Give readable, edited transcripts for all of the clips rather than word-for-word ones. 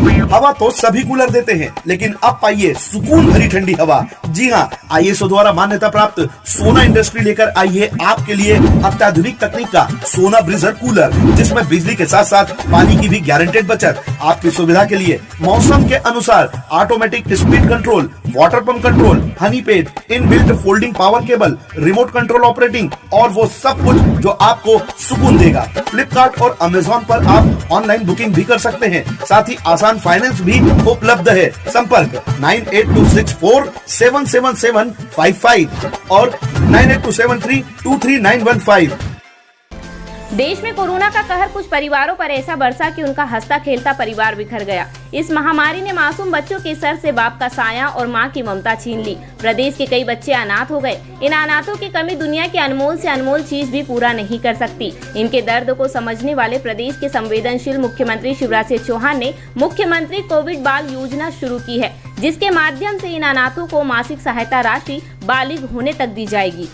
हवा तो सभी कूलर देते हैं, लेकिन अब पाइए सुकून भरी ठंडी हवा। जी हाँ, ISO द्वारा मान्यता प्राप्त सोना इंडस्ट्री लेकर आई है आपके लिए अत्याधुनिक तकनीक का सोना ब्रीजर कूलर, जिसमें बिजली के साथ साथ पानी की भी गारंटेड बचत। आपकी सुविधा के लिए मौसम के अनुसार automatic speed control, water pump control, Honey paid, inbuilt folding power cable, remote control operating और वो सब कुछ जो आपको सुकून देगा। फ्लिपकार्ट और अमेजॉन पर आप ऑनलाइन बुकिंग भी कर सकते हैं, साथ ही आसान फाइनेंस भी उपलब्ध है। संपर्क 9826477755 और 9827323915। देश में कोरोना का कहर कुछ परिवारों पर ऐसा बरसा कि उनका हंसता खेलता परिवार बिखर गया। इस महामारी ने मासूम बच्चों के सर से बाप का साया और मां की ममता छीन ली। प्रदेश के कई बच्चे अनाथ हो गए। इन अनाथों की कमी दुनिया की अनमोल से अनमोल चीज भी पूरा नहीं कर सकती। इनके दर्द को समझने वाले प्रदेश के संवेदनशील मुख्यमंत्री शिवराज सिंह चौहान ने मुख्यमंत्री कोविड बाल योजना शुरू की है, जिसके माध्यम से इन अनाथों को मासिक सहायता राशि बालिग होने तक दी जाएगी।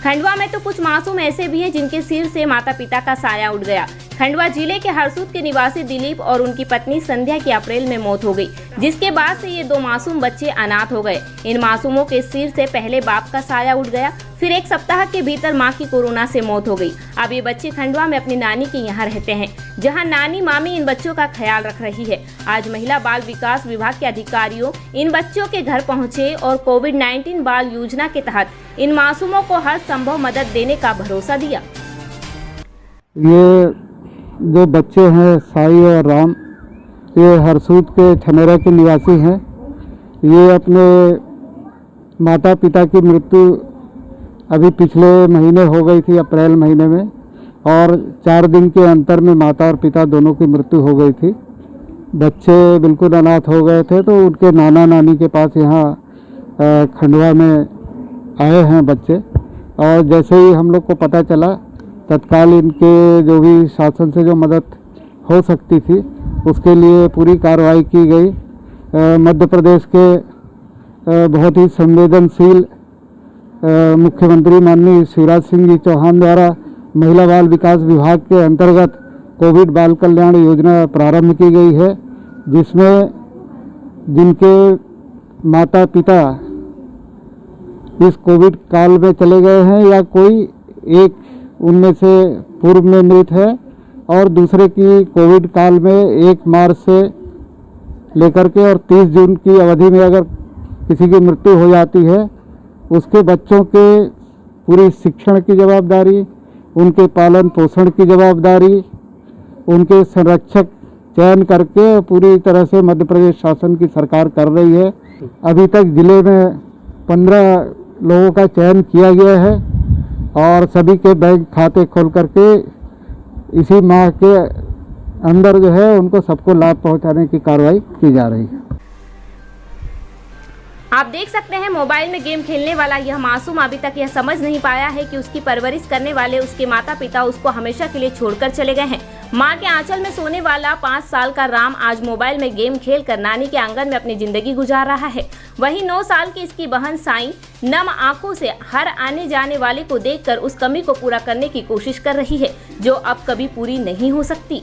खंडवा में तो कुछ मासूम ऐसे भी हैं जिनके सिर से माता पिता का साया उड़ गया। खंडवा जिले के हरसूद के निवासी दिलीप और उनकी पत्नी संध्या की अप्रैल में मौत हो गई, जिसके बाद से ये दो मासूम बच्चे अनाथ हो गए। इन मासूमों के सिर से पहले बाप का साया उड़ गया, फिर एक सप्ताह के भीतर मां की कोरोना से मौत हो गई। अब ये बच्चे खंडवा में अपनी नानी के यहाँ रहते हैं, जहाँ नानी मामी इन बच्चों का ख्याल रख रही है। आज महिला बाल विकास विभाग के अधिकारियों इन बच्चों के घर पहुँचे और कोविड-19 बाल योजना के तहत इन मासूमों को हर संभव मदद देने का भरोसा दिया। ये जो बच्चे हैं साई और राम, ये हरसूद के छनेरा के निवासी हैं। ये अपने माता पिता की मृत्यु अभी पिछले महीने हो गई थी, अप्रैल महीने में, और 4 दिन के अंतर में माता और पिता दोनों की मृत्यु हो गई थी। बच्चे बिल्कुल अनाथ हो गए थे, तो उनके नाना नानी के पास यहाँ खंडवा में आए हैं बच्चे। और जैसे ही हम लोग को पता चला, तत्काल इनके जो भी शासन से जो मदद हो सकती थी उसके लिए पूरी कार्रवाई की गई। मध्य प्रदेश के बहुत ही संवेदनशील मुख्यमंत्री माननीय शिवराज सिंह जी चौहान द्वारा महिला बाल विकास विभाग के अंतर्गत कोविड बाल कल्याण योजना प्रारंभ की गई है, जिसमें जिनके माता पिता इस कोविड काल में चले गए हैं या कोई एक उनमें से पूर्व में मृत है और दूसरे की कोविड काल में 1 मार्च से लेकर के और 30 जून की अवधि में अगर किसी की मृत्यु हो जाती है, उसके बच्चों के पूरी शिक्षण की जवाबदारी, उनके पालन पोषण की जवाबदारी, उनके संरक्षक चयन करके पूरी तरह से मध्य प्रदेश शासन की सरकार कर रही है। अभी तक जिले में 15 लोगों का चयन किया गया है और सभी के बैंक खाते खोल करके इसी माह के अंदर जो है उनको सबको लाभ पहुंचाने की कार्रवाई की जा रही है। आप देख सकते हैं मोबाइल में गेम खेलने वाला यह मासूम अभी तक यह समझ नहीं पाया है कि उसकी परवरिश करने वाले उसके माता पिता उसको हमेशा के लिए छोड़कर चले गए हैं। मां के आंचल में सोने वाला 5 साल का राम आज मोबाइल में गेम खेलकर नानी के आंगन में अपनी जिंदगी गुजार रहा है। वहीं 9 साल की इसकी बहन साई नम आंखों से हर आने जाने वाले को देखकर उस कमी को पूरा करने की कोशिश कर रही है, जो अब कभी पूरी नहीं हो सकती।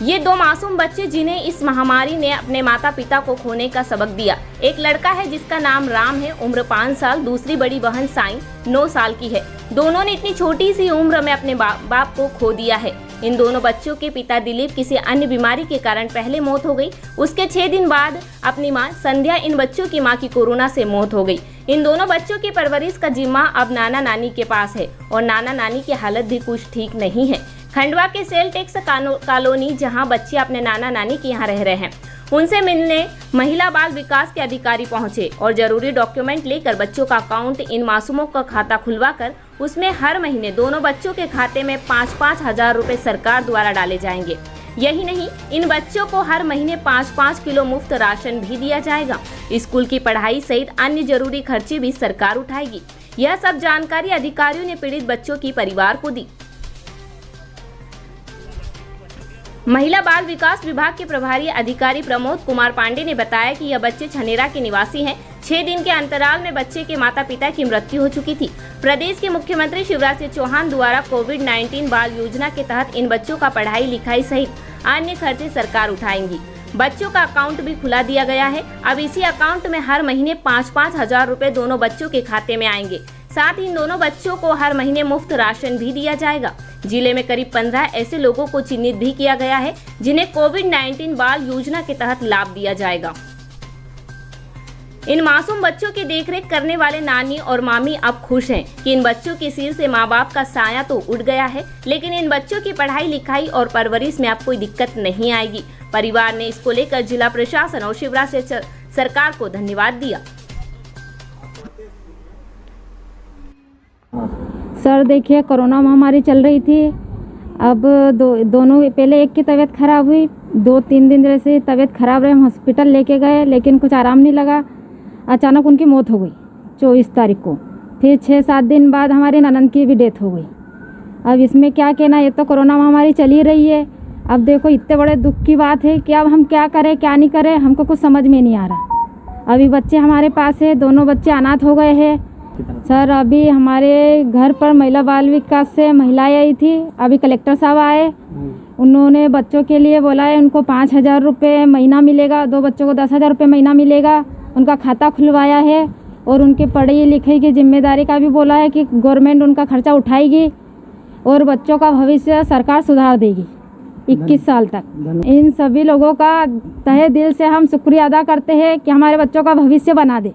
ये 2 मासूम बच्चे जिन्हें इस महामारी ने अपने माता पिता को खोने का सबक दिया। एक लड़का है जिसका नाम राम है, उम्र 5 साल, दूसरी बड़ी बहन साई 9 साल की है। दोनों ने इतनी छोटी सी उम्र में अपने बाप को खो दिया है। इन दोनों बच्चों के पिता दिलीप किसी अन्य बीमारी के कारण पहले मौत हो गई। उसके 6 दिन बाद अपनी मां संध्या इन बच्चों की मां की कोरोना से मौत हो गई। इन दोनों बच्चों की परवरिश का जिम्मा अब नाना नानी के पास है और नाना नानी की हालत भी कुछ ठीक नहीं है। खंडवा के सेल टैक्स कॉलोनी जहां बच्चे अपने नाना नानी के यहाँ रह रहे हैं, उनसे मिलने महिला बाल विकास के अधिकारी पहुंचे और जरूरी डॉक्यूमेंट लेकर बच्चों का अकाउंट इन मासूमों का खाता खुलवाकर उसमें हर महीने दोनों बच्चों के खाते में 5-5 हजार रुपए सरकार द्वारा डाले जाएंगे। यही नहीं, इन बच्चों को हर महीने 5-5 किलो मुफ्त राशन भी दिया जाएगा। स्कूल की पढ़ाई सहित अन्य जरूरी खर्चे भी सरकार उठाएगी। यह सब जानकारी अधिकारियों ने पीड़ित बच्चों की परिवार को दी। महिला बाल विकास विभाग के प्रभारी अधिकारी प्रमोद कुमार पांडे ने बताया कि यह बच्चे छनेरा के निवासी हैं। 6 दिन के अंतराल में बच्चे के माता पिता की मृत्यु हो चुकी थी। प्रदेश के मुख्यमंत्री शिवराज सिंह चौहान द्वारा कोविड-19 बाल योजना के तहत इन बच्चों का पढ़ाई लिखाई सहित अन्य खर्चे सरकार उठाएंगी। बच्चों का अकाउंट भी खुला दिया गया है। अब इसी अकाउंट में हर महीने 5-5 हजार रुपए दोनों बच्चों के खाते में आएंगे। साथ ही इन दोनों बच्चों को हर महीने मुफ्त राशन भी दिया जाएगा। जिले में करीब 15 ऐसे लोगों को चिन्हित भी किया गया है जिन्हें कोविड-19 बाल योजना के तहत लाभ दिया जाएगा। इन मासूम बच्चों की देखरेख करने वाले नानी और मामी अब खुश हैं कि इन बच्चों के सिर से माँ बाप का साया तो उठ गया है, लेकिन इन बच्चों की पढ़ाई लिखाई और परवरिश में अब कोई दिक्कत नहीं आएगी। परिवार ने इसको लेकर जिला प्रशासन और शिवराज सरकार को धन्यवाद दिया। सर देखिए, कोरोना महामारी चल रही थी। अब दोनों पहले एक की तबीयत खराब हुई, 2-3 दिन से तबीयत खराब रहे, हम हॉस्पिटल लेके गए लेकिन कुछ आराम नहीं लगा। अचानक उनकी मौत हो गई 24 तारीख को। फिर 6-7 दिन बाद हमारे ननद की भी डेथ हो गई। अब इसमें क्या कहना, ये तो कोरोना महामारी चल ही रही है। अब देखो इतने बड़े दुख की बात है कि अब हम क्या करें क्या नहीं करें, हमको कुछ समझ में नहीं आ रहा। अभी बच्चे हमारे पास है, दोनों बच्चे अनाथ हो गए हैं। सर अभी हमारे घर पर महिला बाल विकास से महिलाएं आई थी, अभी कलेक्टर साहब आए, उन्होंने बच्चों के लिए बोला है उनको 5,000 रुपये महीना मिलेगा, 2 बच्चों को 10,000 रुपये महीना मिलेगा। उनका खाता खुलवाया है और उनके पढ़ाई लिखाई की जिम्मेदारी का भी बोला है कि गवर्नमेंट उनका खर्चा उठाएगी और बच्चों का भविष्य सरकार सुधार देगी 21 साल तक। इन सभी लोगों का तहे दिल से हम शुक्रिया अदा करते हैं कि हमारे बच्चों का भविष्य बना दे।